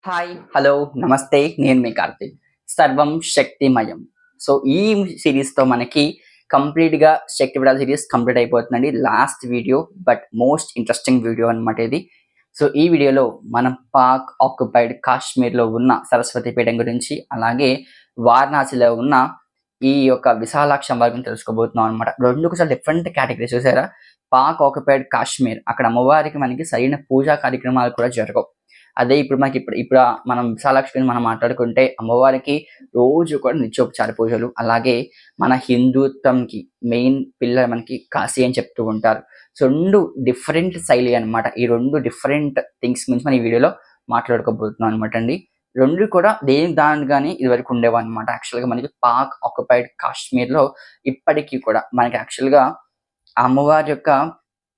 Hi, hello, నమస్తే. నేను మీ కార్తీక్. సర్వం శక్తిమయం. సో, ఈ సిరీస్‌తో మనకి కంప్లీట్‌గా 'శక్తిపీఠాలు' సిరీస్ కంప్లీట్ అయిపోతుందండి. Last video but most interesting video అనమాట ఇది. సో, ఈ వీడియోలో మనం పాక్ ఆక్యుపైడ్ కాశ్మీర్‌లో ఉన్న సరస్వతి పీఠం గురించి, అలాగే వారణాసిలో ఉన్న ఈ యొక్క విశాలాక్షి అమ్మవారి గురించి తెలుసుకోబోతున్నాం అనమాట. 2 కొంచెం డిఫరెంట్ కేటగరీస్ చూసారా? పాక్ ఆక్యుపైడ్ కాశ్మీర్ అక్కడ అమ్మవారికి మనకి సరైన పూజా కార్యక్రమాలు కూడా జరగవు. అదే ఇప్పుడు మనకి ఇప్పుడు మనం విశాలాక్షి గురించి మనం మాట్లాడుకుంటే అమ్మవారికి రోజు కూడా నిత్యోపచార పూజలు, అలాగే మన హిందుత్వంకి మెయిన్ పిల్లర్ మనకి కాశీ అని చెప్తూ ఉంటారు. సో, 2 డిఫరెంట్ శైలి అన్నమాట. ఈ 2 డిఫరెంట్ థింగ్స్ గురించి మనం ఈ వీడియోలో మాట్లాడుకోబోతున్నాం అనమాట అండి. 2 కూడా దేనికి దానిగానే ఇదివరకు ఉండేవన్నమాట. యాక్చువల్‌గా మనకి పాక్ ఆక్యుపైడ్ కాశ్మీర్‌లో ఇప్పటికి కూడా మనకి యాక్చువల్‌గా అమ్మవారి యొక్క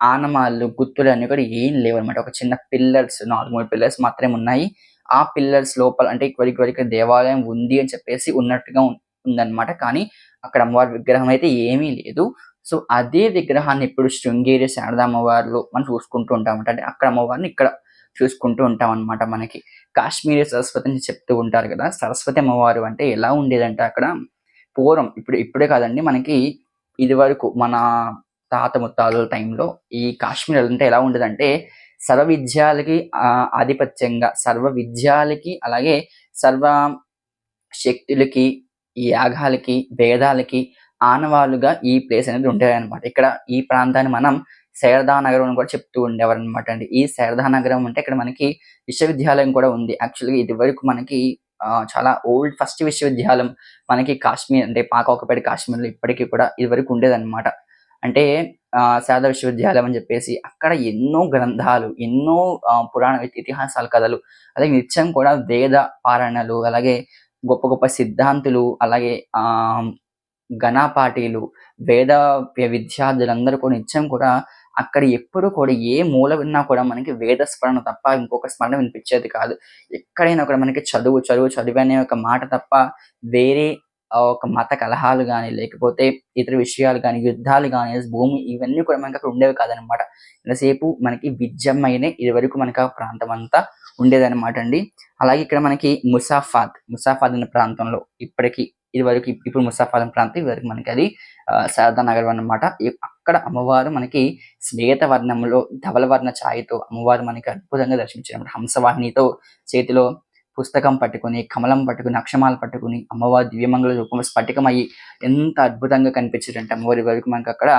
ఆనమాలు, గుర్తులన్నీ కూడా ఏం లేవన్నమాట. ఒక చిన్న పిల్లర్స్ 4, 3 పిల్లర్స్ మాత్రమే ఉన్నాయి. ఆ పిల్లర్స్ లోపల అంటే ఇక్కడికి దేవాలయం ఉంది అని చెప్పేసి ఉన్నట్టుగా ఉందన్నమాట. కానీ అక్కడ అమ్మవారి విగ్రహం అయితే ఏమీ లేదు. సో, అదే విగ్రహాన్ని ఇప్పుడు శృంగేరి శారదా అమ్మవార్లు మనం చూసుకుంటూ ఉంటామన్నమాట. అంటే అక్కడ అమ్మవారిని ఇక్కడ చూసుకుంటూ ఉంటామన్నమాట మనకి. కాశ్మీరీ సరస్వతి అని చెప్తూ ఉంటారు కదా! సరస్వతి అమ్మవారు అంటే ఎలా ఉండేదంటే అక్కడ పూర్వం ఇప్పుడే కాదండి మనకి ఇదివరకు మన తాత ముత్తాతల టైంలో ఈ కాశ్మీర్ అంటే ఎలా ఉండేదంటే సర్వ విద్యాలకి ఆధిపత్యంగా సర్వ విద్యాలకి అలాగే సర్వ శక్తులకి, ఈ యాగాలకి, వేదాలకి ఆనవాలుగా ఈ ప్లేస్ అనేది ఉండేదన్నమాట. ఇక్కడ ఈ ప్రాంతాన్ని మనం శారదా నగరం అని కూడా చెప్తూ ఉండేవారనమాట అండి. ఈ శారదా నగరం అంటే ఇక్కడ మనకి విశ్వవిద్యాలయం కూడా ఉంది. యాక్చువల్‌గా ఇదివరకు మనకి చాలా ఓల్డ్ ఫస్ట్ విశ్వవిద్యాలయం మనకి కాశ్మీర్ అంటే పాక్ ఆక్యుపైడ్ కాశ్మీర్‌లో ఇప్పటికి కూడా ఇదివరకు ఉండేదన్నమాట. అంటే శారదా విశ్వవిద్యాలయం అని చెప్పేసి అక్కడ ఎన్నో గ్రంథాలు, ఎన్నో పురాణ ఇతిహాసాల కథలు, అలాగే నిత్యం కూడా వేద పారాయణలు, అలాగే గొప్ప గొప్ప సిద్ధాంతులు, అలాగే ఘనపాఠీలు, వేద విద్యార్థులందరూ కూడా నిత్యం కూడా అక్కడ ఎప్పుడు కూడా ఏ మూల విన్నా కూడా మనకి వేద స్మరణ తప్ప ఇంకొక స్మరణ వినిపించేది కాదు. ఎక్కడైనా కూడా మనకి చదువు అనే ఒక మాట తప్ప వేరే ఒక మత కలహాలు గాని, లేకపోతే ఇతర విషయాలు గాని, యుద్ధాలు గాని, భూమి ఇవన్నీ కూడా మనకి అక్కడ ఉండేవి కాదనమాట. ఎంతసేపు మనకి విద్యమైనే ఇదివరకు మనకి ఆ ప్రాంతం అంతా ఉండేదనమాట అండి. అలాగే ఇక్కడ మనకి ముసాఫాద్ అనే ప్రాంతంలో ఇప్పుడు ముసాఫాద్ అనే ప్రాంతం ఇదివరకు మనకి అది శారదా నగరం అన్నమాట. అక్కడ అమ్మవారు మనకి శ్వేత వర్ణంలో ధవల వర్ణ ఛాయతో అమ్మవారు మనకి అద్భుతంగా దర్శించారన్నమాట. హంసవాహినితో చేతిలో పుస్తకం పట్టుకొని, కమలం పట్టుకొని, అక్షమాలు పట్టుకొని అమ్మవారి దివ్యమంగళ రూపంలో స్ఫటికమయ్యి ఎంత అద్భుతంగా కనిపించారంటే అమ్మవారి వరకు మనకక్కడ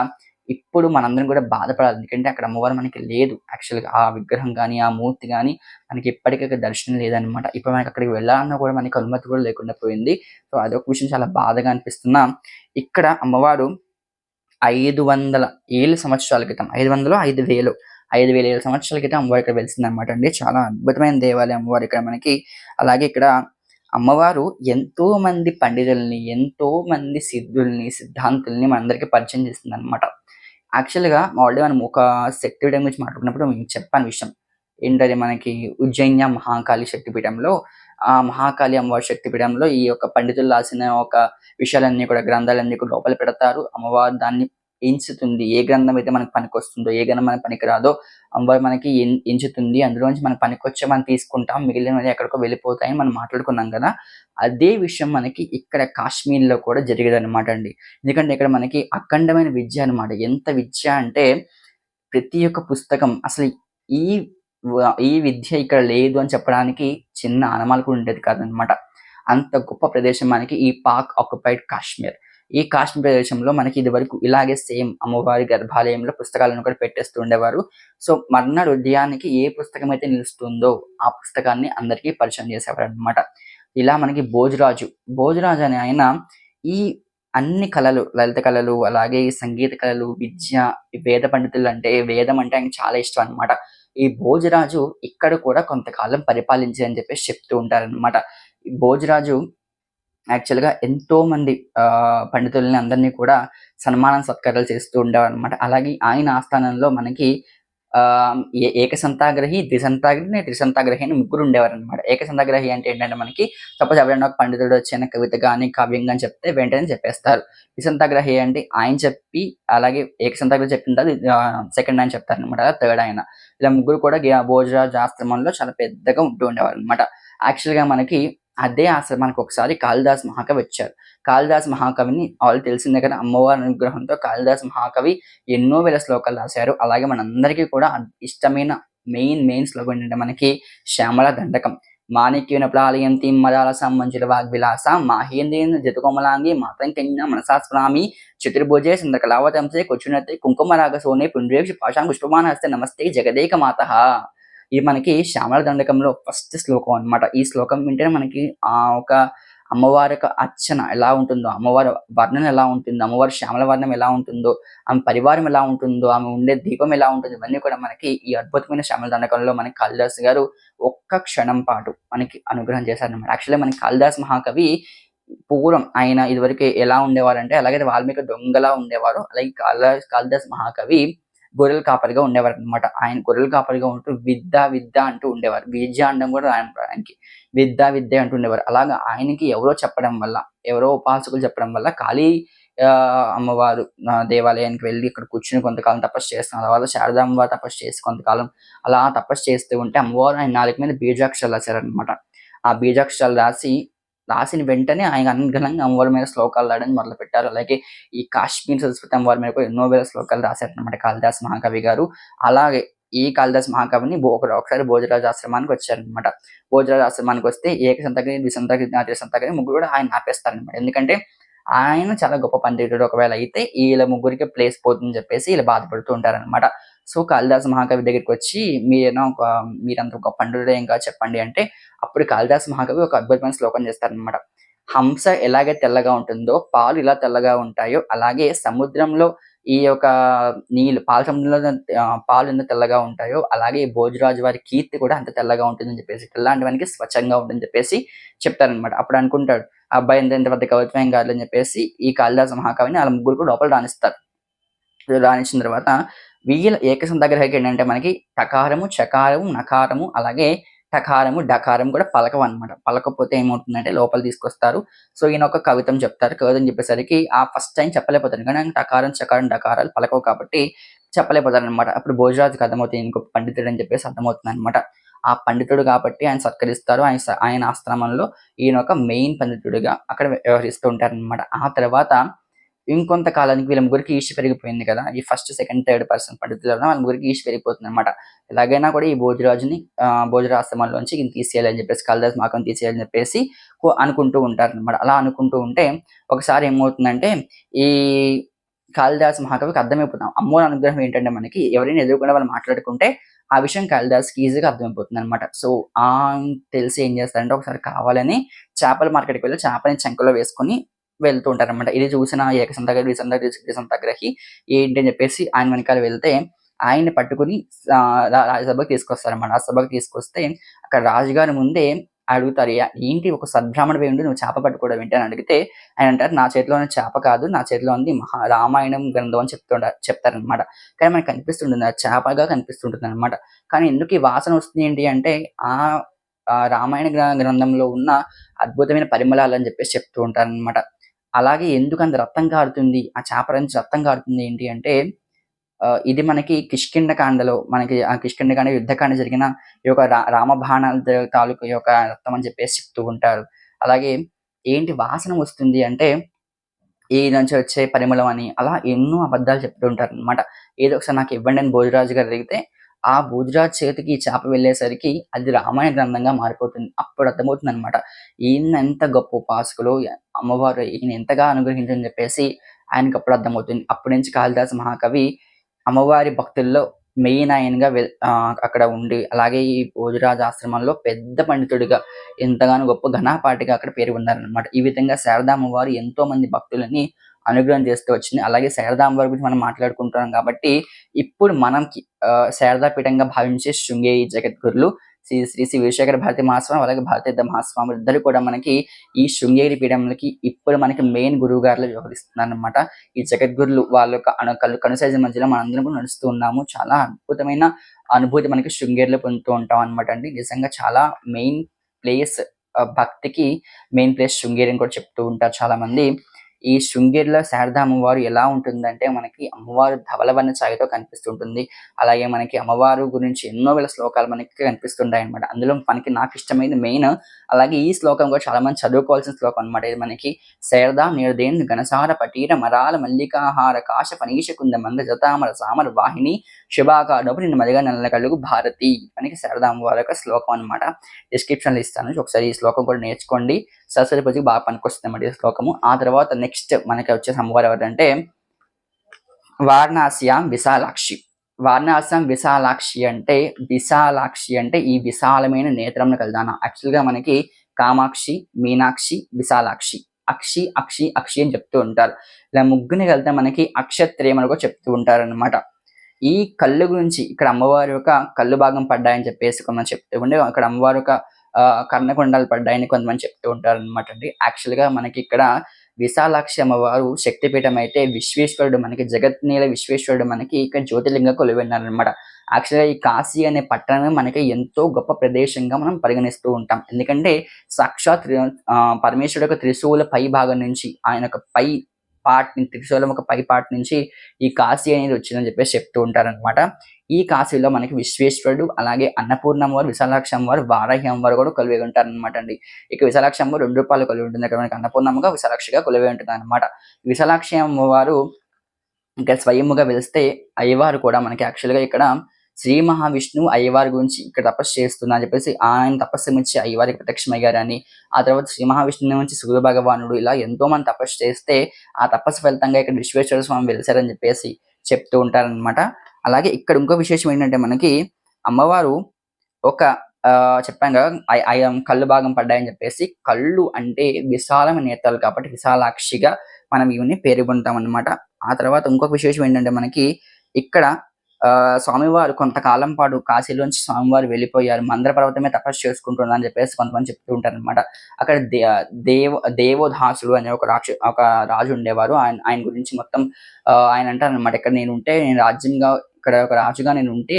ఇప్పుడు మనందరం కూడా బాధపడాలి. ఎందుకంటే అక్కడ అమ్మవారు మనకి లేదు. యాక్చువల్‌గా ఆ విగ్రహం గాని, ఆ మూర్తి గాని మనకి ఇప్పటికి దర్శనం లేదనమాట. ఇప్పుడు మనకి అక్కడికి వెళ్ళాలన్నా కూడా మనకి అనుమతి కూడా లేకుండా పోయింది. సో, అదొక విషయం చాలా బాధగా అనిపిస్తున్నా ఇక్కడ అమ్మవారు 500 ఏళ్ల సంవత్సరాల క్రితం 500 5000 5000 ఏళ్ల సంవత్సరాల క్రితం అమ్మవారు ఇక్కడ వెలిసిందనమాట అండి. చాలా అద్భుతమైన దేవాలయం అమ్మవారు ఇక్కడ మనకి. అలాగే ఇక్కడ అమ్మవారు ఎంతో మంది పండితుల్ని, ఎంతో మంది సిద్ధుల్ని, సిద్ధాంతుల్ని మనందరికీ పరిచయం చేసిందనమాట. యాక్చువల్‌గా ఆల్రెడీ మనం ఒక శక్తిపీఠం గురించి మాట్లాడుకున్నప్పుడు మీకు చెప్పాను విషయం. ఏంటది మనకి ఉజ్జయిన్య మహాకాళి శక్తిపీఠంలో మహాకాళి అమ్మవారి శక్తిపీఠంలో ఈ యొక్క పండితులు రాసిన ఒక విషయాలన్నీ కూడా గ్రంథాలన్నీ కూడా లోపల పెడతారు. అమ్మవారు దాన్ని ఎంచుతుంది. ఏ గ్రంథం అయితే మనకు పనికొస్తుందో, ఏ గ్రంథం మనకు పనికిరాదో అమ్మవారు మనకి ఎంచుతుంది. అందులోంచి మనకు పనికొచ్చే మనం తీసుకుంటాం. మిగిలినవి ఎక్కడికో వెళ్ళిపోతాయని మనం మాట్లాడుకున్నాం కదా! అదే విషయం మనకి ఇక్కడ కాశ్మీర్‌లో కూడా జరిగేదనమాట అండి. ఎందుకంటే ఇక్కడ మనకి అఖండమైన విద్య అనమాట. ఎంత విద్య అంటే ప్రతి ఒక్క పుస్తకం అసలు ఈ ఈ విద్య ఇక్కడ లేదు అని చెప్పడానికి చిన్న ఆనమాలు కూడా ఉండేది కాదనమాట. అంత గొప్ప ప్రదేశం మనకి ఈ పాక్ ఆక్యుపైడ్ కాశ్మీర్. ఈ కాశ్మీర్ ప్రదేశంలో మనకి ఇదివరకు ఇలాగే సేమ్ అమ్మవారి గర్భాలయంలో పుస్తకాలను కూడా పెట్టేస్తూ ఉండేవారు. సో, మర్నాడు ఉదయానికి ఏ పుస్తకం అయితే నిలుస్తుందో ఆ పుస్తకాన్ని అందరికీ పరిచయం చేసేవారనమాట. ఇలా మనకి భోజరాజు అనే ఆయన ఈ అన్ని కళలు, లలిత కళలు, అలాగే ఈ సంగీత కళలు, విద్య, ఈ వేద పండితులు అంటే వేదం అంటే ఆయనకి చాలా ఇష్టం అన్నమాట. ఈ భోజరాజు ఇక్కడ కూడా కొంతకాలం పరిపాలించారని చెప్పేసి చెప్తూ ఉంటారన్నమాట. ఈ భోజరాజు యాక్చువల్‌గా ఎంతో మంది పండితుల్ని అందరిని కూడా సత్కారాలు చేస్తూ ఉండేవారన్నమాట. అలాగే ఆయన ఆస్థానంలో మనకి ఏకసంతాగ్రహి, ద్విసంతాగ్రహి, త్రిసంతాగ్రహి అని ముగ్గురు ఉండేవారన్నమాట. ఏకసంతాగ్రహి అంటే ఏంటంటే మనకి సపోజ్ ఎవరైనా ఒక పండితుడు వచ్చి ఏమైనా కవిత గాని, కావ్యం గాని చెప్తే వెంటనే చెప్పేస్తారు. ద్విసంతాగ్రహి అంటే ఆయన చెప్పి అలాగే ఏకసంతాగ్రహి చెప్పిన తర్వాత సెకండ్ ఆయన చెప్తారన్నమాట. థర్డ్ ఆయన. ఇలా ముగ్గురు కూడా భోజరాజు ఆశ్రమంలో చాలా పెద్దగా ఉంటూ ఉండేవారన్నమాట. యాక్చువల్‌గా మనకి అదే ఆశ్రమానికి ఒకసారి కాళిదాస్ మహాకవి వచ్చారు. కాళిదాస్ మహాకవిని ఆల్రెడీ తెలిసిందే కదా! అమ్మవారి అనుగ్రహంతో కాళిదాస్ మహాకవి ఎన్నో వేల శ్లోకాలు రాశారు. అలాగే మనందరికీ కూడా ఇష్టమైన మెయిన్ శ్లోకం ఏంటంటే మనకి శ్యామల దండకం. మాణిక్యేన ప్లాలయంతీం మదాలసాం మంజుల వాగ్విలాసాం మాహేంద్రేణ జతుకోమలాంగి మాతంకిన్య మనసా స్మరామి చతుర్భుజే చంద్రకళావతంసే కూర్చున్నతే కుంకుమరాగ సోనే పుండ్రేక్ష పాశాం పుష్పమానహస్తే నమస్తే జగదేక మాతః. ఇది మనకి శ్యామల దండకంలో ఫస్ట్ శ్లోకం అన్నమాట. ఈ శ్లోకం వింటేనే మనకి ఒక అమ్మవారి యొక్క అర్చన ఎలా ఉంటుందో, అమ్మవారి వర్ణన ఎలా ఉంటుందో, అమ్మవారి శ్యామల వర్ణం ఎలా ఉంటుందో, ఆమె పరివారం ఎలా ఉంటుందో, ఆమె ఉండే దీపం ఎలా ఉంటుందో, ఇవన్నీ కూడా మనకి ఈ అద్భుతమైన శ్యామల దండకంలో మనకి కాళిదాసు గారు ఒక్క క్షణం పాటు మనకి అనుగ్రహం చేశారన్నమాట. యాక్చువల్‌గా మనకి కాళిదాస్ మహాకవి పూర్వం ఆయన ఇదివరకు ఎలా ఉండేవారంటే, ఎలాగైతే వాల్మీకి దొంగలా ఉండేవారో, అలాగే కాళిదాస్ మహాకవి గొర్రెల కాపరిగా ఉండేవారనమాట. ఆయన గొర్రెల కాపరిగా ఉంటూ విద్య అంటూ ఉండేవారు. విద్య అనడం కూడా రాదు ఆయనకి. విద్య అంటూ ఉండేవారు. అలాగా ఆయనకి ఎవరో చెప్పడం వల్ల, ఎవరో ఉపాసకులు చెప్పడం వల్ల అమ్మవారు దేవాలయానికి వెళ్లి ఇక్కడ కూర్చొని కొంతకాలం తపస్సు చేస్తున్నారు. తర్వాత శారదాంబ తపస్సు చేసి కొంతకాలం అలా తపస్సు చేస్తూ ఉంటే అమ్మవారు ఆయన నాలుక మీద బీజాక్షరాలు రాశారనమాట. ఆ బీజాక్షరాలు రాసిన వెంటనే ఆయన అనుగ్రహంగా అమ్మవారి మీద శ్లోకాలు రాయడం మొదలుపెట్టారు. అలాగే ఈ కాశ్మీర్ సరస్వతి అమ్మవారి మీద కూడా ఎన్నో వేల శ్లోకాలు రాశారనమాట కాళిదాస్ మహాకవి గారు. అలాగే ఈ కాళిదాస్ మహాకవిని ఒకసారి భోజరాజు ఆశ్రమానికి వచ్చారనమాట. భోజరాజు ఆశ్రమానికి వస్తే ఏకసంతగిరి, ద్విసంతగిరి, త్రిసంతగిరి ముగ్గురు కూడా ఆయన ఆపేస్తారనమాట. ఎందుకంటే ఆయన చాలా గొప్ప పండితుడు. ఒకవేళ అయితే ఈళ్ళ ముగ్గురికి ప్లేస్ పోతుందని చెప్పేసి ఈళ్ళు బాధపడుతూ ఉంటారనమాట. సో, కాళిదాస్ మహాకవి దగ్గరికొచ్చి మీరంత గొప్ప పండితుడే ఇంకా చెప్పండి అంటే, అప్పుడు కాళిదాస్ మహాకవి ఒక అద్భుతమైన శ్లోకం చేస్తారనమాట. హంస ఎలాగే తెల్లగా ఉంటుందో, పాలు ఇలా తెల్లగా ఉంటాయో, అలాగే సముద్రంలో ఈ యొక్క పాల సముద్రంలో పాలు ఎంత తెల్లగా ఉంటాయో, అలాగే ఈ భోజరాజు వారి కీర్తి కూడా అంత తెల్లగా ఉంటుందని చెప్పేసి, తెల్లాంటివానికి స్వచ్ఛంగా ఉంటుందని చెప్పేసి చెప్తారనమాట. అప్పుడు అనుకుంటాడు, ఆ అబ్బాయి ఇంత పెద్ద కవిత్వం ఏం కాదులే అని చెప్పేసి, ఈ కాళిదాస మహాకవిని ఆళ్ళ ముగ్గురు కూడా లోపల రానిస్తారు. రానిచ్చిన తర్వాత వీళ్ళ ఏకసంధాగ్రహకి ఏంటంటే మనకి టకారము, చకారము, నకారము అలాగే టకారము, డకారం కూడా పలకవన్నమాట. పలకపోతే ఏమవుతుందంటే లోపల తీసుకొస్తారు. సో, ఈయన ఒక కవిత్వం చెప్తారు. కవిత్వం చెప్పేసరికి ఫస్ట్ టైమ్ చెప్పలేకపోతాడు. కానీ ఆయన టకారం, చకారం, డకారాలు పలకవు కాబట్టి చెప్పలేకపోతారనమాట. అప్పుడు భోజరాజుకి అర్థమవుతుంది ఈయన గొప్ప పండితుడు అని చెప్పేసి అర్థమవుతుందనమాట. ఆ పండితుడు కాబట్టి ఆయన సత్కరిస్తారు. ఆయన ఆశ్రమంలో ఈయన ఒక మెయిన్ పండితుడిగా అక్కడ వ్యవహరిస్తూ ఉంటారనమాట. ఆ తర్వాత ఇంకొంత కాలానికి వీళ్ళ ముగ్గురికి ఈర్ష్య పెరిగిపోయింది కదా! ఈ ఫస్ట్, సెకండ్, థర్డ్ పర్సన్ పండితులు వాళ్ళ ముగ్గురికి ఈర్ష్య పెరిగిపోతుందనమాట. ఎలాగైనా కూడా ఈ భోజరాజు ఆశ్రమంలోంచి ఈయన్ని తీసేయాలి అని చెప్పేసి, కాళిదాస్ మహాకవిని తీసేయాలని చెప్పేసి అనుకుంటూ ఉంటారనమాట. అలా అనుకుంటూ ఉంటే ఒకసారి ఏమవుతుందంటే ఈ కాళిదాస్ మహాకవికి అర్థమైపోతుంది. అమ్మవారి అనుగ్రహం ఏంటంటే మనకి ఎవరైనా ఎదురుకుండా వాళ్ళు మాట్లాడుకుంటే ఆ విషయం కాళిదాస్‌కి ఈజీగా అర్థమైపోతుందనమాట. సో, తెలిసి ఏం చేస్తారంటే ఒకసారి కావాలని చేపల మార్కెట్‌కి వెళ్లి చేపని చంకలో వేసుకొని వెళ్తూ ఉంటారనమాట. ఇది చూసిన ఏకసంతగ్రహి, ద్విసంతగ్రహి ఏంటి అని చెప్పేసి ఆయన వెనకాల వెళ్తే ఆయన్ని పట్టుకొని రాజసభకి తీసుకొస్తారనమాట. రాజసభకి తీసుకొస్తే అక్కడ రాజుగారి ముందే అడుగుతారు. ఏంటి ఒక సద్బ్రాహ్మణుడివి ఉండి నువ్వు చేప పట్టుకోవడం ఏంటి అని అడిగితే ఆయన అంటారు, నా చేతిలో ఉన్న చేప కాదు, నా చేతిలో ఉంది రామాయణం గ్రంథం అని చెప్తారనమాట. కానీ మనకు కనిపిస్తుంటుంది అది చేపగా కనిపిస్తుంటుందనమాట. కానీ ఎందుకు ఈ వాసన వస్తుంది ఏంటి అంటే రామాయణ గ్రంథంలో ఉన్న అద్భుతమైన పరిమళాలని చెప్పేసి చెప్తూ ఉంటారనమాట. అలాగే ఎందుకంత రక్తం కారుతుంది, ఆ చేప నుంచి రక్తం కారుతుంది ఏంటి అంటే ఇది మనకి కిష్కింధకాండలో మనకి ఆ కిష్కింధకాండ యుద్ధకాండ జరిగిన ఈ యొక్క రామబాణాల తాలూకు ఈ యొక్క రక్తం అని చెప్పేసి చెప్తూ ఉంటారు. అలాగే ఏంటి వాసన వస్తుంది అంటే ఈ నుంచి వచ్చే పరిమళం అని అలా ఎన్నో అబద్ధాలు చెప్తూ ఉంటారనమాట. ఏదో ఒకసారి నాకు ఇవ్వండి అని భోజరాజు గారు అడిగితే, ఆ భోజరాజు చేతికి ఈ చేప వెళ్ళేసరికి అది రామాయణ గ్రంథంగా మారిపోతుంది. అప్పుడు అర్థమవుతుందనమాట. ఈయన ఎంత గొప్ప ఉపాసకులు, అమ్మవారు ఈయన ఎంతగా అనుగ్రహించని చెప్పేసి ఆయనకప్పుడు అర్థమవుతుంది. అప్పటి నుంచి కాళిదాస మహాకవి అమ్మవారి భక్తుల్లో మెయిన్ ఆయనగా అక్కడ ఉండి, అలాగే ఈ భోజరాజు ఆశ్రమంలో పెద్ద పండితుడిగా ఎంతగానో గొప్ప ఘనాపాటిగా అక్కడ పేరు పొందారనమాట. ఈ విధంగా శారదామ్మవారు ఎంతో మంది భక్తులని అనుగ్రహం చేస్తూ వచ్చింది. అలాగే శారదాంబ గురించి మనం మాట్లాడుకుంటున్నాం కాబట్టి, ఇప్పుడు మనకి శారదా పీఠంగా భావించే శృంగేరి జగద్గురులు శ్రీ వీరశేఖర భారతి మహాస్వామి అలాగే భారతీయ మహాస్వాములు ఇద్దరు కూడా మనకి ఈ శృంగేరి పీఠంలోకి ఇప్పుడు మనకి మెయిన్ గురువుగారులు వ్యవహరిస్తున్నారనమాట. ఈ జగద్గురులు వాళ్ళ యొక్క కనుసైజ మధ్యలో మనందరం కూడా నడుస్తూ ఉన్నాము. చాలా అద్భుతమైన అనుభూతి మనకి శృంగేరిలో పొందుతూ ఉంటాం అనమాట అండి. నిజంగా చాలా మెయిన్ ప్లేస్ భక్తికి మెయిన్ ప్లేస్ శృంగేరి అని కూడా చెప్తూ ఉంటారు చాలామంది. ఈ శృంగేరిలో శారదా అమ్మవారు ఎలా ఉంటుందంటే మనకి అమ్మవారు ధవళవర్ణ ఛాయతో కనిపిస్తుంటుంది. అలాగే మనకి అమ్మవారు గురించి ఎన్నో వేల శ్లోకాలు మనకి కనిపిస్తుంటాయన్నమాట. అందులో మనకి నాకిష్టమైనది మెయిన్ అలాగే ఈ శ్లోకం కూడా చాలా మంది చదువుకోవాల్సిన శ్లోకం అన్నమాట. ఇది మనకి శారదా నిర్దేన్ ఘనసార పటీర మరాల మల్లికాహార కాశ ఫనీష కుంద మంద జతామర సామర వాహిని శుభాకారపు నిన్ను మదిగా నల్ల కలుగు భారతి మనకి శారదా అమ్మవారి యొక్క శ్లోకం అన్నమాట. డిస్క్రిప్షన్లో ఇస్తాను. ఒకసారి ఈ శ్లోకం కూడా నేర్చుకోండి. సరస్వతి పూజకి బాగా పనికొస్తుంది అన్నమాట ఈ శ్లోకము. ఆ తర్వాత నెక్స్ట్ మనకి వచ్చేసి అమ్మవారు ఎవరంటే వారణాస్యాం విశాలాక్షి. వారణాస్యాం విశాలాక్షి అంటే ఈ విశాలమైన నేత్రమును కలదాన. యాక్చువల్‌గా మనకి కామాక్షి, మీనాక్షి, విశాలాక్షి. అక్షి, అక్షి, అక్షి అని చెప్తూ ఉంటారు. ఇలా ముగ్గురిని కలిపితే మనకి అక్షత్రయం అని కూడా చెప్తూ ఉంటారనమాట. ఈ కళ్ళు గురించి ఇక్కడ అమ్మవారి యొక్క కళ్ళు భాగం పడ్డాయని చెప్పేసి కొంతమంది చెప్తూ ఉండే అక్కడ అమ్మవారి యొక్క కర్ణకుండాలు పడ్డాయని కొంతమంది చెప్తూ ఉంటారనమాట అండి. యాక్చువల్‌గా మనకి ఇక్కడ విశాలాక్షి అమ్మవారు శక్తిపీఠం అయితే విశ్వేశ్వరుడు మనకి జగత్నేల విశ్వేశ్వరుడు మనకి ఇక్కడ జ్యోతిర్లింగ కొలువైనారనమాట. యాక్చువల్‌గా ఈ కాశీ అనే పట్టణం మనకి ఎంతో గొప్ప ప్రదేశంగా మనం పరిగణిస్తూ ఉంటాం. ఎందుకంటే సాక్షాత్ పరమేశ్వరుడు యొక్క త్రిశూల పై భాగం నుంచి ఆయన యొక్క పై పార్ట్ త్రిశూలం ఒక పై పార్ట్ నుంచి ఈ కాశీ అనేది వచ్చిందని చెప్పేసి చెప్తూ ఉంటారనమాట. ఈ కాశీలో మనకి విశ్వేశ్వరుడు అలాగే అన్నపూర్ణ అమ్మవారు, విశాలాక్షి అమ్మవారు, వారాహి అమ్మవారు కూడా కొలువై ఉంటారనమాట అండి. ఇక విశాలాక్షి అమ్మవారు 2 రూపాయలు కొలువై ఉంటుంది. అక్కడ మనకి అన్నపూర్ణమ్మగా విశాలాక్షిగా కొలువై ఉంటుంది అనమాట. విశాలాక్షి అమ్మవారు ఇంకా స్వయముగా వెలిస్తే అయ్యవారు కూడా మనకి యాక్చువల్‌గా ఇక్కడ శ్రీ మహావిష్ణువు అయ్యవారి గురించి ఇక్కడ తపస్సు చేస్తున్నా అని చెప్పేసి ఆయన తపస్సు మెచ్చి అయ్యవారికి ప్రత్యక్షమయ్యారని, ఆ తర్వాత శ్రీ మహావిష్ణువు నుంచి సూర్య భగవానుడు ఇలా ఎంతో మంది తపస్సు చేస్తే ఆ తపస్సు ఫలితంగా ఇక్కడ విశ్వేశ్వర స్వామి వెలిసారని చెప్పేసి చెప్తూ ఉంటారనమాట. అలాగే ఇక్కడ ఇంకో విశేషం ఏంటంటే మనకి అమ్మవారు ఒక చెప్పాను కదా కళ్ళు భాగం పడ్డాయని చెప్పేసి కళ్ళు అంటే విశాలమైన నేత్రాలు కాబట్టి విశాలాక్షిగా మనం ఇవన్నీ పేరు పొందుతాం అనమాట. ఆ తర్వాత ఇంకొక విశేషం ఏంటంటే మనకి ఇక్కడ స్వామివారు కొంతకాలం పాటు కాశీలోంచి స్వామివారు వెళ్ళిపోయారు. మందర పర్వతమే తపస్సు చేసుకుంటున్నారు అని చెప్పేసి కొంతమంది చెప్తూ ఉంటారనమాట. అక్కడ దేవోదాసుడు అనే ఒక రాజు ఉండేవారు. ఆయన గురించి మొత్తం ఆయన అంటారనమాట. ఇక్కడ ఇక్కడ ఒక రాజుగా నేను ఉంటే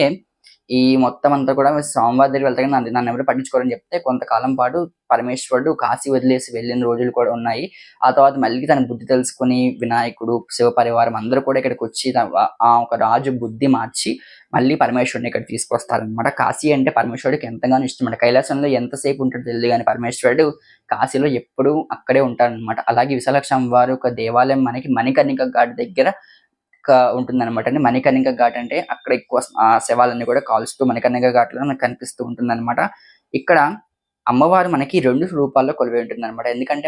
ఈ మొత్తం అంతా కూడా స్వామివారి దగ్గరికి వెళ్తే నన్ను ఎవరు పట్టించుకోరని చెప్తే కొంతకాలం పాటు పరమేశ్వరుడు కాశీ వదిలేసి వెళ్ళిన రోజులు కూడా ఉన్నాయి. ఆ తర్వాత మళ్ళీ తన బుద్ధి తెలుసుకుని వినాయకుడు, శివ పరివారం అందరూ కూడా ఇక్కడికి వచ్చి ఆ ఒక రాజు బుద్ధి మార్చి మళ్ళీ పరమేశ్వరుడిని ఇక్కడ తీసుకొస్తారనమాట. కాశీ అంటే పరమేశ్వరుడికి ఎంతగానో ఇష్టం అంట. కైలాసంలో ఎంతసేపు ఉంటాడో తెలియదు కానీ పరమేశ్వరుడు కాశీలో ఎప్పుడూ అక్కడే ఉంటాడనమాట. అలాగే విశాలాక్షి అమ్మవారి ఒక దేవాలయం మనకి మణికర్ణిక ఘాట్ దగ్గర ఉంటుందన్నమాట అండి. మణికర్ణిక ఘాట్ అంటే అక్కడ ఎక్కువ శవాలన్నీ కూడా కాల్స్తూ మణికర్ణిక ఘాట్‌లో మనకు కనిపిస్తూ ఉంటుందన్నమాట. ఇక్కడ అమ్మవారు మనకి 2 రూపాల్లో కొలువై ఉంటుందన్నమాట. ఎందుకంటే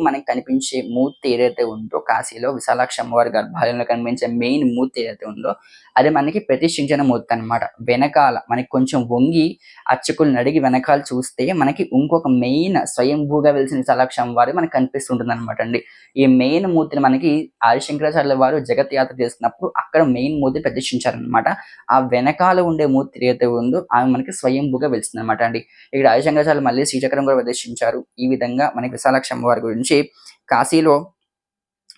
మనకి కనిపించే మూర్తి ఏదైతే ఉందో కాశీలో విశాలాక్షి అమ్మవారి గర్భాలయంలో కనిపించే మెయిన్ మూర్తి ఏదైతే ఉందో అది మనకి ప్రతిష్ఠించిన మూర్తి అన్నమాట. వెనకాల మనకి కొంచెం వంగి అర్చకులను అడిగి వెనకాల చూస్తే మనకి ఇంకొక మెయిన్ స్వయంభూగా వెలిసిన విశాలాక్షి అమ్మవారు మనకు కనిపిస్తుంటుందన్నమాట అండి. ఈ మెయిన్ మూర్తిని మనకి ఆదిశంకరాచార్యుల వారు జగత్ యాత్ర చేస్తున్నప్పుడు అక్కడ మెయిన్ మూర్తిని ప్రతిష్ఠించారనమాట. ఆ వెనకాల ఉండే మూర్తి ఏదైతే ఉందో ఆమె మనకి స్వయంభూగా వెలిసిందన్నమాట అండి. ఇక్కడ ఆదిశంకరాచార్యులు మళ్ళీ శ్రీచక్రం కూడా ప్రదర్శించారు. ఈ విధంగా మనకి విశాలాక్షి అమ్మవారి గురించి కాశీలో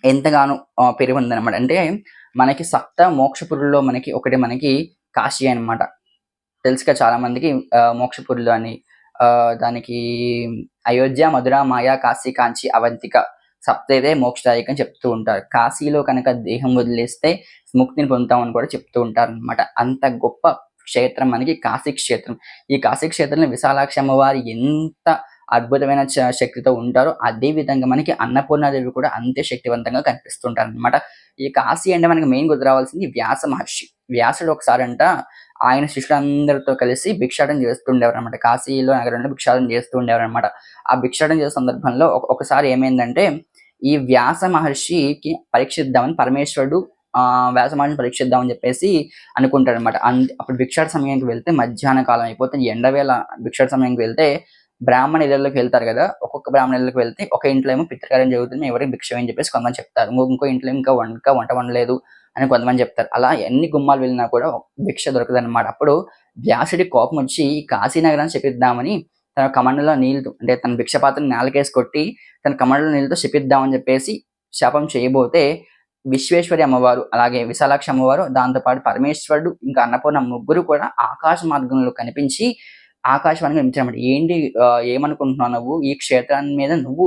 ఎంతగానో పేరు పొందిందన్నమాట. అంటే మనకి సప్త మోక్షపురుల్లో మనకి ఒకటి మనకి కాశీ అన్నమాట. తెలుసుగా చాలా మందికి మోక్షపురులు అని దానికి అయోధ్య, మధుర, మాయ, కాశీ, కాంచి, అవంతిక సప్తేదే మోక్షదాయకం అని చెప్తూ ఉంటారు. కాశీలో కనుక దేహం వదిలేస్తే ముక్తిని పొందుతామని కూడా చెప్తూ ఉంటారనమాట. అంత గొప్ప క్షేత్రం మనకి కాశీ క్షేత్రం. ఈ కాశీ క్షేత్రంలో విశాలాక్షి అమ్మవారు ఎంత అద్భుతమైన శక్తితో ఉంటారో అదే విధంగా మనకి అన్నపూర్ణాదేవి కూడా అంతే శక్తివంతంగా కనిపిస్తుంటారు అనమాట. ఈ కాశీ అంటే మనకి మెయిన్ గుర్తు రావాల్సింది వ్యాస మహర్షి. వ్యాసుడు ఒకసారంట ఆయన శిష్యులందరితో కలిసి భిక్షాటన చేస్తుండేవారు అనమాట. కాశీలో నగరంలో భిక్షాటన చేస్తూ ఉండేవారు అనమాట. ఆ భిక్షాటన చేసే సందర్భంలో ఒకసారి ఏమైందంటే ఈ వ్యాస మహర్షికి పరీక్షిద్దామని పరమేశ్వరుడు వ్యాస మహర్షిని పరీక్షిద్దామని చెప్పేసి అనుకుంటాడనమాట. అప్పుడు భిక్షాట సమయానికి వెళ్తే మధ్యాహ్న కాలం అయిపోతే ఎండవేళ భిక్షాట సమయానికి వెళ్తే బ్రాహ్మణ ఇళ్లలోకి వెళ్తారు కదా. ఒక్కొక్క బ్రాహ్మణ ఇళ్లకి వెళ్తే ఒక ఇంట్లో ఏమో పితృకార్యం జరుగుతుంది, ఎవరికి భిక్ష అని చెప్పేసి కొంతమంది చెప్తారు. ఇంకో ఇంట్లో ఇంకా వంట వండలేదు అని కొంతమంది చెప్తారు. అలా ఎన్ని గుమ్మాలు వెళ్ళినా కూడా భిక్ష దొరకదన్నమాట. అప్పుడు వ్యాసుడి కోపం వచ్చి కాశీనగరాన్ని శపిద్దామని తన కమండలో నీళ్లు అంటే తన భిక్ష పాత్రని నేలకేసి కొట్టి తన కమండలో నీళ్ళతో శపిద్దామని చెప్పేసి శాపం చేయబోతే విశ్వేశ్వరి అమ్మవారు అలాగే విశాలాక్షి అమ్మవారు దాంతోపాటు పరమేశ్వరుడు ఇంకా అన్నపూర్ణ ముగ్గురు కూడా ఆకాశ మార్గంలో కనిపించి ఆకాశవాణిగా వినిపించారన్నమాట. "ఏంటి ఏమనుకుంటున్నావు నువ్వు? ఈ క్షేత్రాన్ని మీద నువ్వు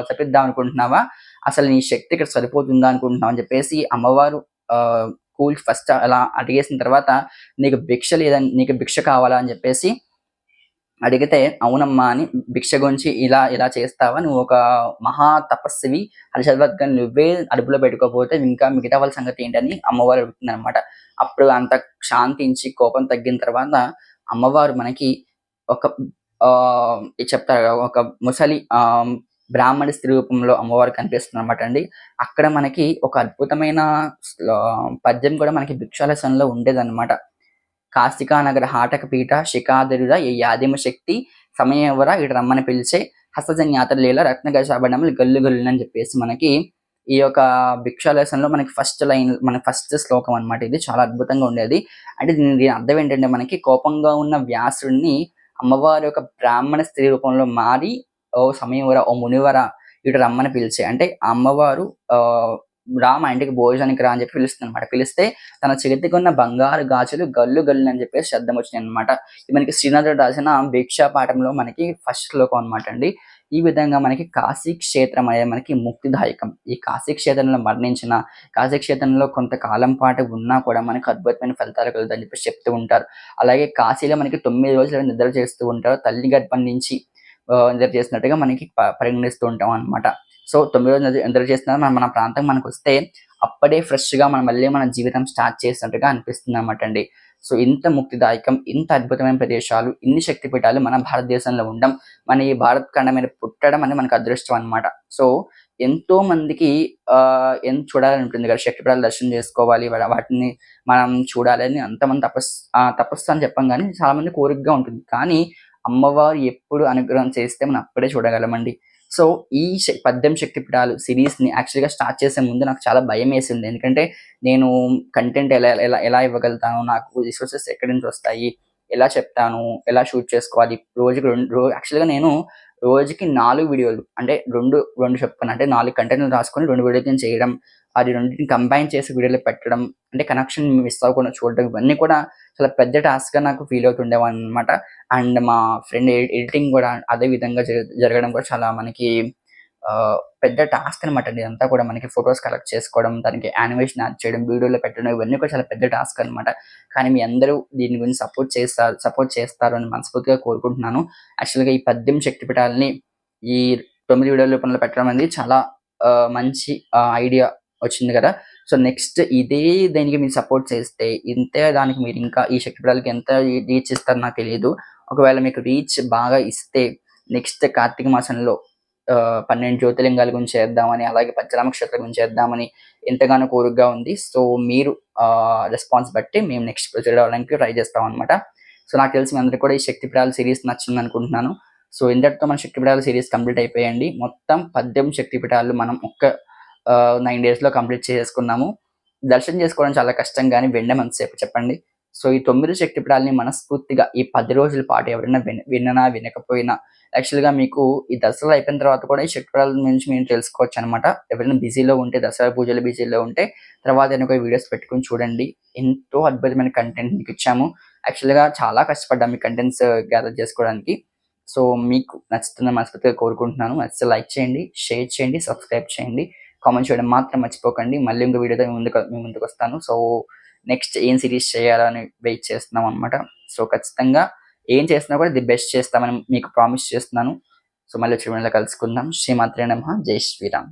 తప్పిద్దాం అనుకుంటున్నావా? అసలు నీ శక్తి ఇక్కడ సరిపోతుందా అనుకుంటున్నావా?" అని చెప్పేసి అమ్మవారు కూల్చి ఫస్ట్ అలా అడిగేసిన తర్వాత, "నీకు భిక్ష కావాలా?" అని చెప్పేసి అడిగితే, "అవునమ్మా" అని భిక్ష గురించి ఇలా చేస్తావా? నువ్వొక మహా తపస్వివి. హరిషద్వర్గం నువ్వే అదుపులో పెట్టుకోకపోతే ఇంకా మిగతా వాళ్ళ సంగతేంటని అమ్మవారు అడుగుతుందనమాట. అప్పుడు అంత శాంతించి కోపం తగ్గిన తర్వాత అమ్మవారు మనకి ఒక ఇది చెప్తారు కదా! ఒక ముసలి బ్రాహ్మడి స్త్రీ రూపంలో అమ్మవారు కనిపిస్తుందనమాట అండి. అక్కడ మనకి ఒక అద్భుతమైన పద్యం కూడా మనకి భిక్షాలసనంలో ఉండేదనమాట. కాశికా నగర హాటక పీఠ శిఖాధరుడ ఈ యాదిమ శక్తి సమయవర ఇటు రమ్మని పిలిచే హస్తజన్యాతర లీల రత్నగజాభరణములు గల్లు గల్లునని చెప్పేసి మనకి ఈ యొక్క భిక్షాలసనంలో మనకి ఫస్ట్ శ్లోకం అనమాట ఇది. చాలా అద్భుతంగా ఉండేది. అంటే దీని అర్థం ఏంటంటే మనకి కోపంగా ఉన్న వ్యాసుడిని అమ్మవారి యొక్క బ్రాహ్మణ స్త్రీ రూపంలో మారి ఓ సమయవర, ఓ మునివర ఇటు రమ్మని పిలిచే. అంటే ఆ అమ్మవారు రా మా ఇంటికి భోజనానికి రా అని చెప్పి పిలుస్తుందనమాట. పిలిస్తే తన చేతికున్న బంగారు గాజులు గల్లు గల్లున అని చెప్పేసి శబ్దం వచ్చినాయనమాట. ఇది మనకి శ్రీనాథుడు రాసిన భిక్షా పాఠంలో మనకి ఫస్ట్ శ్లోకం అనమాట అండి. ఈ విధంగా మనకి కాశీ క్షేత్రం అనేది మనకి ముక్తిదాయకం. ఈ కాశీ క్షేత్రంలో మరణించిన, కాశీ క్షేత్రంలో కొంతకాలం పాటు ఉన్నా కూడా మనకు అద్భుతమైన ఫలితాలు కలుగుతాయని చెప్పేసి చెప్తూ ఉంటారు. అలాగే కాశీలో మనకి 9 రోజులు నిద్ర చేస్తూ ఉంటారు. తల్లి గర్భం నుంచి నిద్ర చేసినట్టుగా మనకి పరిగణిస్తూ ఉంటాం అనమాట. సో 9 రోజులు నిద్ర చేస్తున్నారు. మన ప్రాంతం మనకొస్తే అప్పుడే ఫ్రెష్‌గా మనం మళ్ళీ మన జీవితం స్టార్ట్ చేసినట్టుగా అనిపిస్తుందన్నమాట అండి. సో ఇంత ముక్తిదాయకం, ఇంత అద్భుతమైన ప్రదేశాలు, ఇన్ని శక్తి పీఠాలు మన భారతదేశంలో ఉండడం, మన ఈ భారత ఖండం మీద పుట్టడం అనేది మనకు అదృష్టం అన్నమాట. సో ఎంతో మందికి చూడాలని ఉంటుంది కదా! శక్తి పీఠాలు దర్శనం చేసుకోవాలి. వాటిని మనం చూడాలని అంతమంది తపస్సు అని చెప్పం గానీ చాలా మంది కోరికగా ఉంటుంది. కానీ అమ్మవారు ఎప్పుడు అనుగ్రహం చేస్తే మనం అప్పుడే చూడగలమండి. సో, ఈ 18 శక్తిపీఠాలు సీరీస్‌ని యాక్చువల్‌గా స్టార్ట్ చేసే ముందు నాకు చాలా భయమేసింది. ఎందుకంటే, నేను కంటెంట్ ఎలా ఎలా ఎలా ఇవ్వగలుగుతాను? నాకు రిసోర్సెస్ ఎక్కడి నుంచి వస్తాయి? ఎలా చెప్తాను? ఎలా షూట్ చేసుకోవాలి? రోజుకి యాక్చువల్‌గా నేను రోజుకి 4 వీడియోలు అంటే 2 చెప్తాను. అంటే 4 కంటెంట్‌లు రాసుకొని 2 వీడియోలు నేను చేయడం. అది రెండిటిని కంబైన్ చేసి వీడియోలో పెట్టడం. అంటే కనెక్షన్ మిస్ అవ్వకుండా చూడడం. ఇవన్నీ కూడా చాలా పెద్ద టాస్క్‌గా నాకు ఫీల్ అవుతుండేవాడిననమాట. అండ్ మా ఫ్రెండ్ ఎడిటింగ్ గూడా అదే విధంగా జరగడం కూడా చాలా మనకి పెద్ద టాస్క్ అనమాట అండి. ఇదంతా కూడా మనకి ఫోటోస్ కలెక్ట్ చేసుకోవడం, దానికి యానిమేషన్ యాడ్ చేయడం, వీడియోలో పెట్టడం ఇవన్నీ కూడా చాలా పెద్ద టాస్క్ అనమాట. కానీ మీ అందరూ దీని గురించి సపోర్ట్ చేస్తారు అని మనస్ఫూర్తిగా కోరుకుంటున్నాను. యాక్చువల్‌గా ఈ 18 శక్తిపీఠాలని ఈ 9 వీడియోల రూపంలో పెట్టడం అనేది చాలా మంచి ఐడియా వచ్చింది గదా! సో, నెక్స్ట్ దీనికి మీరు సపోర్ట్ చేస్తే ఇంతే దానికి మీరింకా ఈ శక్తిపీఠాలకి ఎంత రీచ్ ఇస్తారో నాకు తెలీదు. ఒకవేళ మీకు రీచ్ బాగా ఇస్తే నెక్స్ట్ కార్తీక మాసంలో 12 జ్యోతిర్లింగాల గురించి చేద్దామని, అలాగే పంచనామ క్షేత్రం గురించి చేద్దామని ఎంతగానో కోరికగా ఉంది. సో, మీరు రెస్పాన్స్ బట్టి మేము నెక్స్ట్ ప్రొసీడ్ అవ్వడానికి ట్రై చేస్తామనమాట. సో, నాకు తెలిసి మీ అందరికి కూడా ఈ శక్తిపీఠాల సీరీస్ నచ్చిందనుకుంటున్నాను. సో, ఇంతటితో మన శక్తిపీఠాల సీరీస్ కంప్లీట్ అయిపోయాయండి. మొత్తం 18 శక్తిపీఠాలు మనం 9 డేస్‌లో కంప్లీట్ చేసేసుకున్నాము. దర్శనం చేసుకోవడం చాలా కష్టం గానీ వినడం ఎంతసేపు చెప్పండి. సో, ఈ 9 శక్తిపీఠాలని మనస్ఫూర్తిగా ఈ 10 రోజుల పాటు ఎవరైనా విననా, వినకపోయినా యాక్చువల్‌గా మీకు ఈ దసరా అయిపోయిన తర్వాత కూడా ఈ శక్తిపీఠాల నుంచి మీరు తెలుసుకోవచ్చనమాట. ఎవరైనా బిజీలో ఉంటే దసరా పూజలు బిజీలో ఉంటే తర్వాత ఎనుకో వీడియోస్ పెట్టుకొని చూడండి. ఎంతో అద్భుతమైన కంటెంట్ మీకిచ్చాము. యాక్చువల్‌గా చాలా కష్టపడ్డాము ఈ కంటెంట్స్ గ్యాదర్ చేసుకోవడానికి. సో, మీకు నచ్చుతుందని మనస్ఫూర్తిగా కోరుకుంటున్నాను. నచ్చితే లైక్ చేయండి, షేర్ చేయండి, సబ్స్క్రైబ్ చేయండి. కామెంట్ చేయడం మాత్రం మర్చిపోకండి. మళ్ళీ ఇంకో వీడియోతో మీ ముందుకొస్తాను. సో, నెక్స్ట్ ఏం సీరీస్ చేయాలని వెయిట్ చేస్తున్నామనమాట. సో, ఖచ్చితంగా ఏం చేసినా కూడా ది బెస్ట్ చేస్తామని మీకు ప్రామిస్ చేస్తున్నాను. సో, మళ్ళీ వచ్చే వీడియోలో కలుసుకుందాం. శ్రీమాత్రే నమః. జై శ్రీరామ్.